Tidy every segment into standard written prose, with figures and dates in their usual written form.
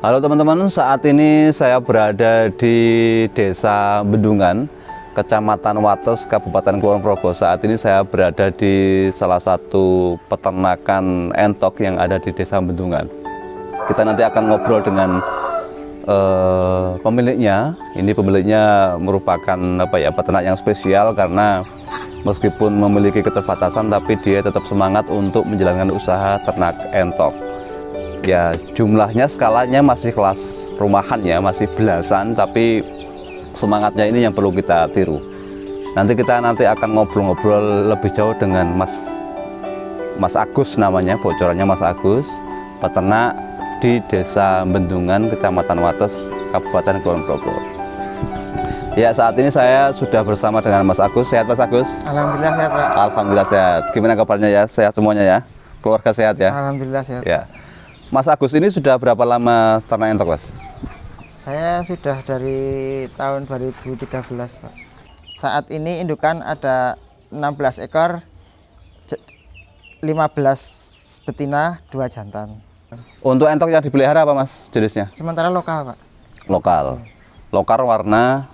Halo teman-teman, saat ini saya berada di Desa Bendungan, Kecamatan Wates, Kabupaten Kulon Progo. Saat ini saya berada di salah satu peternakan entok yang ada di Desa Bendungan. Kita nanti akan ngobrol dengan pemiliknya. Ini pemiliknya merupakan peternak yang spesial karena meskipun memiliki keterbatasan, tapi dia tetap semangat untuk menjalankan usaha ternak entok. Ya, jumlahnya skalanya masih kelas rumahan ya, masih belasan, tapi semangatnya ini yang perlu kita tiru. Nanti kita akan ngobrol-ngobrol lebih jauh dengan Mas Agus namanya, bocorannya Mas Agus, peternak di Desa Bendungan, Kecamatan Wates, Kabupaten Kulon Progo. Ya, saat ini saya sudah bersama dengan Mas Agus. Sehat Mas Agus? Alhamdulillah sehat Pak. Alhamdulillah sehat. Gimana kabarnya ya? Sehat semuanya ya? Keluarga sehat ya? Alhamdulillah sehat. Ya. Mas Agus ini sudah berapa lama ternak entok, Mas? Saya sudah dari tahun 2013 Pak. Saat ini indukan ada 16 ekor, 15 betina, 2 jantan. Untuk entok yang dipelihara apa Mas jenisnya? Sementara lokal Pak. Lokal. Lokal warna,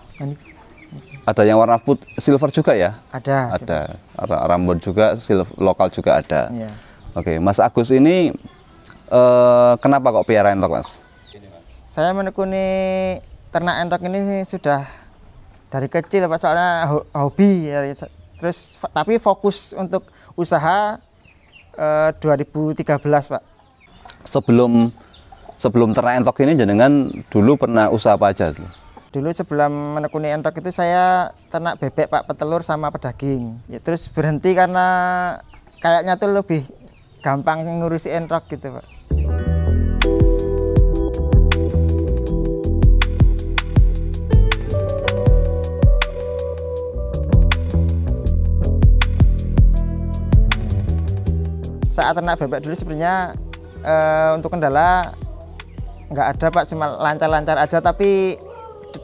ada yang warna silver juga ya? Ada. Ada. Rambut juga, lokal juga ada. Iya. Oke, Mas Agus ini kenapa kok piara entok, Mas? Saya menekuni ternak entok ini sudah dari kecil Pak, soalnya hobi ya. Terus tapi fokus untuk usaha 2013 Pak. Sebelum ternak entok ini jenengan dulu pernah usaha apa aja dulu? Dulu sebelum menekuni entok itu saya ternak bebek Pak, petelur sama pedaging. Ya, terus berhenti karena kayaknya tuh lebih gampang ngurusi entok gitu Pak. Saat ternak bebek dulu sebenarnya untuk kendala nggak ada Pak, cuma lancar-lancar aja, tapi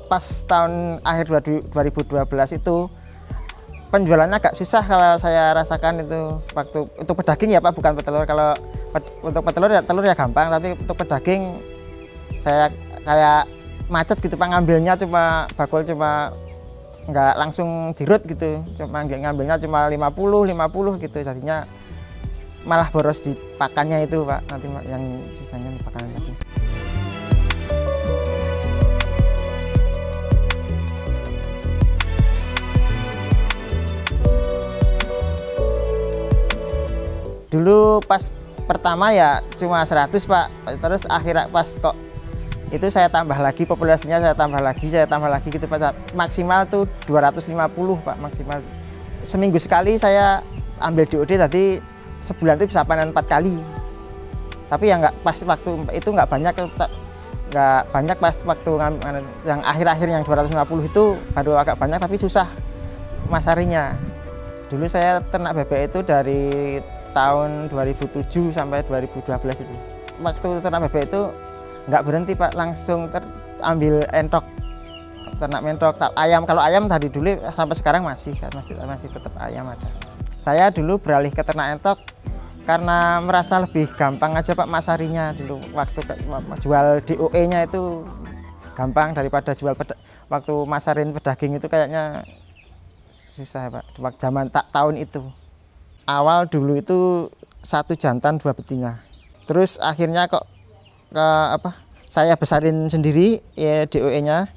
pas tahun akhir 2012 itu penjualannya agak susah kalau saya rasakan itu. Waktu untuk pedaging ya Pak, bukan petelur. Kalau untuk petelur ya telur ya gampang, tapi untuk pedaging saya kayak macet gitu Pak, ngambilnya cuma bakul cuma nggak langsung dirut gitu, cuma ngambilnya cuma 50 gitu, jadinya malah boros di pakannya itu Pak, nanti yang sisanya di pakan lagi. Dulu pas pertama ya cuma 100 Pak, terus akhirnya pas kok itu saya tambah lagi, populasinya saya tambah lagi gitu Pak. Maksimal tuh 250 Pak, maksimal. Seminggu sekali saya ambil DOD, tadi sebulan itu bisa panen 4 kali. Tapi ya nggak pas waktu itu nggak banyak pas waktu yang akhir-akhir yang 250 itu baru agak banyak, tapi susah masarinya. Dulu saya ternak bebek itu dari tahun 2007 sampai 2012 itu. Waktu ternak bebek itu nggak berhenti Pak, langsung ambil entok, ternak mentok. Ayam, kalau ayam dari dulu sampai sekarang masih tetap ayam ada. Saya dulu beralih ke ternak entok karena merasa lebih gampang aja Pak masarinya. Dulu waktu jual DOE-nya itu gampang daripada jual waktu masarin pedaging itu kayaknya susah Pak. Waktu zaman tahun itu. Awal dulu itu 1 jantan 2 betina. Terus akhirnya kok saya besarin sendiri ya DOE-nya.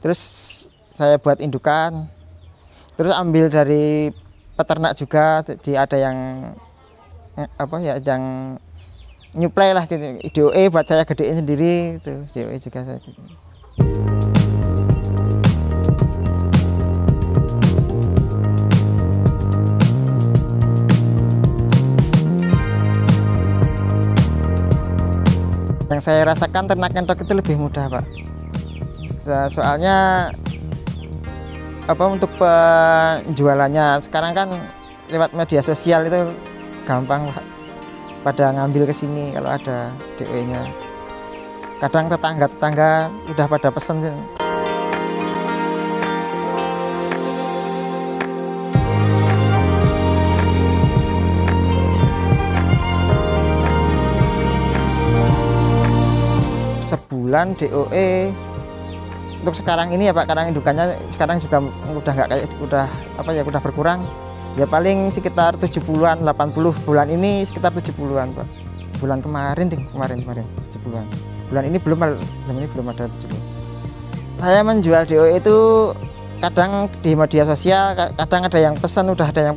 Terus saya buat indukan. Terus ambil dari peternak juga, ada yang yang nyuplai lah gitu. DOE buat saya gedein sendiri itu, DOE juga saya gitu. Yang saya rasakan ternak entok itu lebih mudah Pak. Soalnya untuk penjualannya sekarang kan lewat media sosial itu gampang Pak. Pada ngambil ke sini kalau ada DOE-nya. Kadang tetangga udah pada pesen. sebulan DOE untuk sekarang ini ya Pak, karena indukannya sekarang juga udah nggak kayak udah berkurang ya, paling sekitar 70-an 80. Bulan ini sekitar 70-an Pak. Bulan kemarin 70-an. Bulan ini belum ada 70. Saya menjual DOE itu kadang di media sosial, kadang ada yang pesan, udah ada.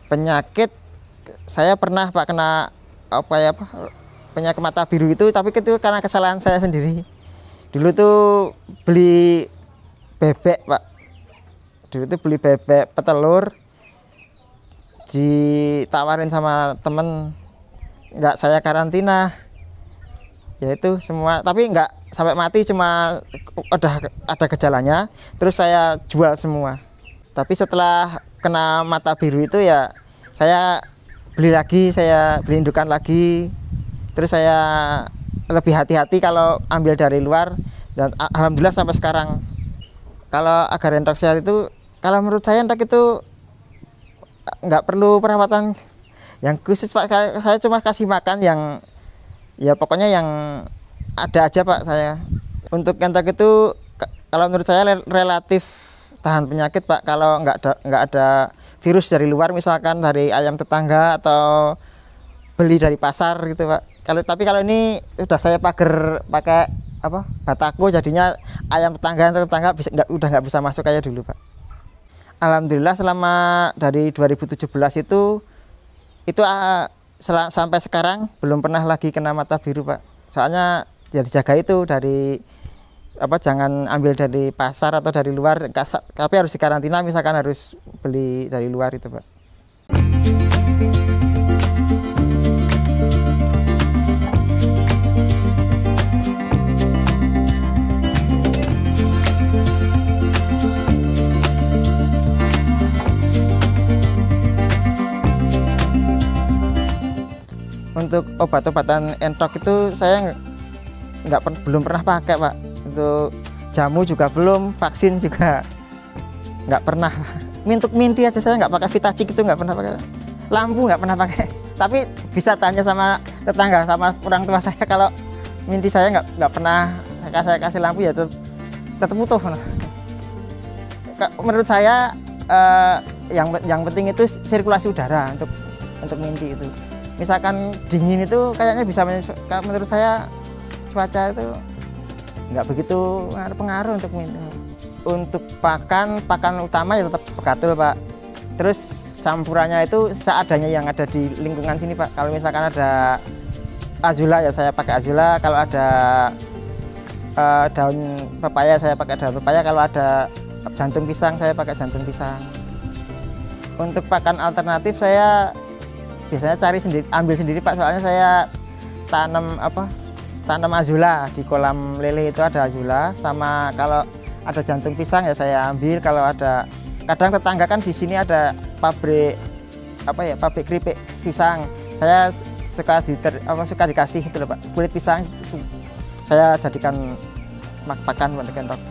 Penyakit saya pernah Pak kena penyakit mata biru itu, tapi itu karena kesalahan saya sendiri. Dulu tuh beli bebek Pak, petelur, ditawarin sama temen, nggak saya karantina, ya itu semua, tapi nggak sampai mati, cuma ada gejalanya, terus saya jual semua. Tapi setelah kena mata biru itu ya saya beli indukan lagi, terus saya lebih hati-hati kalau ambil dari luar, dan alhamdulillah sampai sekarang. Kalau agar entok sehat itu, kalau menurut saya entok itu nggak perlu perawatan yang khusus Pak. Saya cuma kasih makan yang ya pokoknya yang ada aja Pak. Saya untuk entok itu kalau menurut saya relatif tahan penyakit Pak, kalau nggak ada virus dari luar, misalkan dari ayam tetangga atau beli dari pasar gitu Pak. Tapi kalau ini udah saya pakai batako, jadinya ayam tetangga udah nggak bisa masuk kayak dulu Pak. Alhamdulillah selama dari 2017 itu sampai sekarang belum pernah lagi kena mata biru Pak. Soalnya ya dijaga itu dari jangan ambil dari pasar atau dari luar, tapi harus dikarantina, misalkan harus beli dari luar itu Pak. Untuk obat-obatan entok itu saya belum pernah pakai Pak. Untuk jamu juga belum, vaksin juga nggak pernah. Untuk minti aja saya nggak pakai, Vitacik itu nggak pernah pakai, lampu nggak pernah pakai. Tapi bisa tanya sama tetangga, sama orang tua saya, kalau minti saya nggak pernah saya kasih lampu ya tetap utuh. Menurut saya yang penting itu sirkulasi udara untuk minti itu. Misalkan dingin itu kayaknya bisa menurut saya cuaca itu nggak begitu pengaruh untuk minum. Untuk pakan utama ya tetap Pegatul Pak. Terus campurannya itu seadanya yang ada di lingkungan sini Pak. Kalau misalkan ada azula ya saya pakai azula. Kalau ada daun pepaya saya pakai daun pepaya. Kalau ada jantung pisang saya pakai jantung pisang. Untuk pakan alternatif saya biasanya ambil sendiri Pak. Soalnya saya tanam azula di kolam lele, itu ada azula. Sama kalau ada jantung pisang ya saya ambil. Kalau ada, kadang tetangga kan di sini ada pabrik keripik pisang, saya suka dikasih itu loh Pak, kulit pisang itu saya jadikan pakan untuk entok.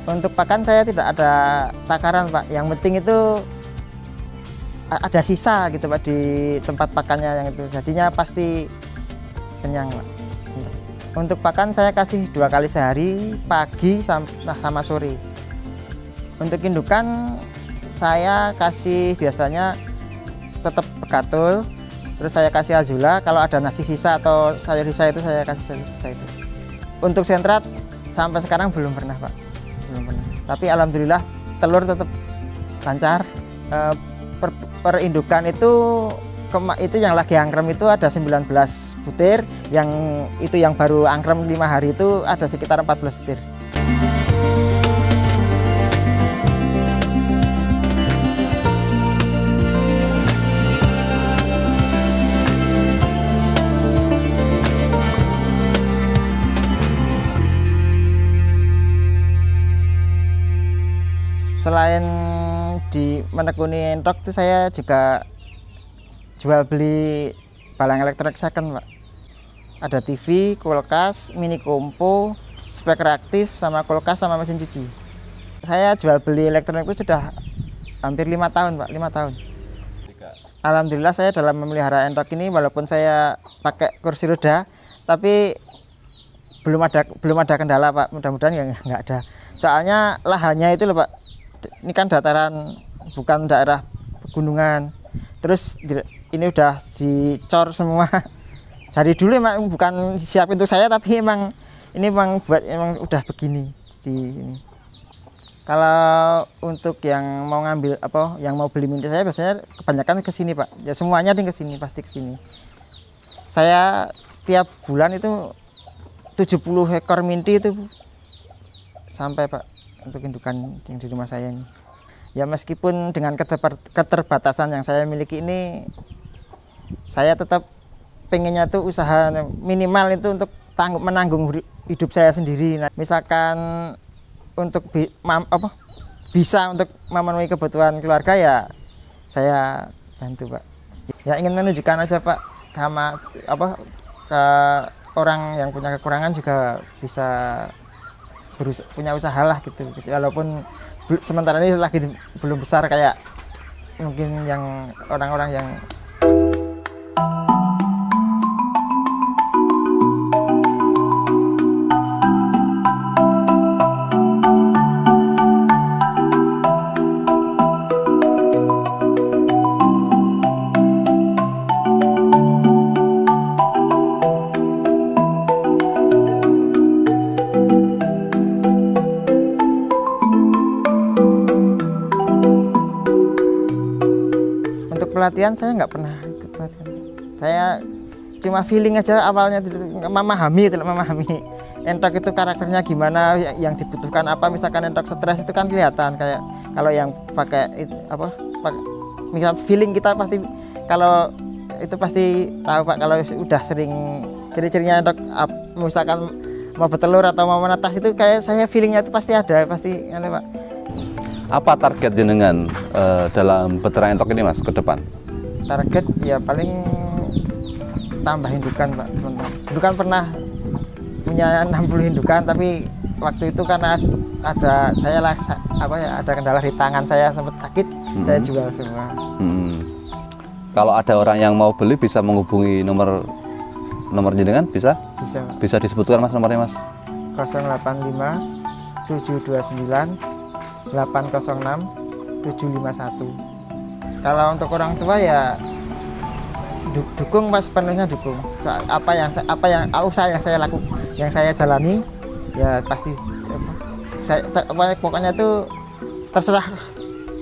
Untuk pakan saya tidak ada takaran Pak, yang penting itu ada sisa gitu Pak di tempat pakannya, yang itu jadinya pasti kenyang Pak. Untuk pakan saya kasih 2 kali sehari, pagi sama sore. Untuk indukan saya kasih biasanya tetap Pegatul, terus saya kasih azula. Kalau ada nasi sisa atau sayur sisa itu saya kasih sayur sisa itu. Untuk sentrat sampai sekarang belum pernah Pak, belum pernah. Tapi alhamdulillah telur tetap lancar. Per indukan itu yang lagi angkrem itu ada 19 butir, yang baru angkrem 5 hari itu ada sekitar 14 butir. Selain di menekuni entok itu saya juga jual beli barang elektronik second, Pak. Ada TV, kulkas, mini kompo, spek reaktif, sama kulkas, sama mesin cuci. Saya jual beli elektronik itu sudah hampir 5 tahun, Pak, 5 tahun. Alhamdulillah saya dalam memelihara entok ini, walaupun saya pakai kursi roda, tapi belum ada kendala, Pak. Mudah-mudahan ya nggak ada. Soalnya lahannya itu loh, Pak. Ini kan dataran, bukan daerah pegunungan. Terus ini udah dicor semua. Dari dulu emang bukan siap untuk saya, tapi emang ini emang udah begini di ini. Kalau untuk yang mau ngambil yang mau beli minti saya biasanya kebanyakan ke sini, Pak. Ya semuanya ding ke sini, pasti ke sini. Saya tiap bulan itu 70 ekor minti itu sampai, Pak, untuk indukan yang di rumah saya ini. Ya meskipun dengan keterbatasan yang saya miliki ini, saya tetap pengennya tuh usaha minimal itu untuk menanggung hidup saya sendiri. Nah, misalkan untuk bisa untuk memenuhi kebutuhan keluarga, ya saya bantu, Pak. Ya ingin menunjukkan aja, Pak, sama ke orang yang punya kekurangan juga bisa punya usaha lah gitu. Walaupun sementara ini lagi belum besar kayak mungkin yang orang-orang yang pelatihan. Saya nggak pernah ikut pelatihan. Saya cuma feeling aja awalnya, memahami entok itu karakternya gimana, yang dibutuhkan apa. Misalkan entok stres itu kan kelihatan, kayak kalau yang pakai misal feeling kita pasti, kalau itu pasti tahu, Pak, kalau udah sering ciri-cirinya entok misalkan mau bertelur atau mau menetas itu kayak saya feelingnya itu pasti ada, pasti ada, Pak. Apa target jenengan dalam peternak entok ini, Mas, ke depan? Target ya paling tambah indukan, Pak. Dulu kan pernah punya 60 indukan, tapi waktu itu karena ada kendala di tangan, saya sempat sakit, saya jual semua. Kalau ada orang yang mau beli bisa menghubungi nomor jenengan, bisa? Bisa, Pak. Bisa disebutkan, Mas, nomornya, Mas? 085 729 806 751. Kalau untuk orang tua ya dukung, Mas, penuhnya dukung. Apa yang usaha yang saya jalani ya pasti pokoknya itu terserah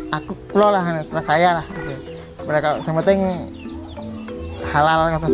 aku lah, terserah saya lah. Mereka yang penting halal kata.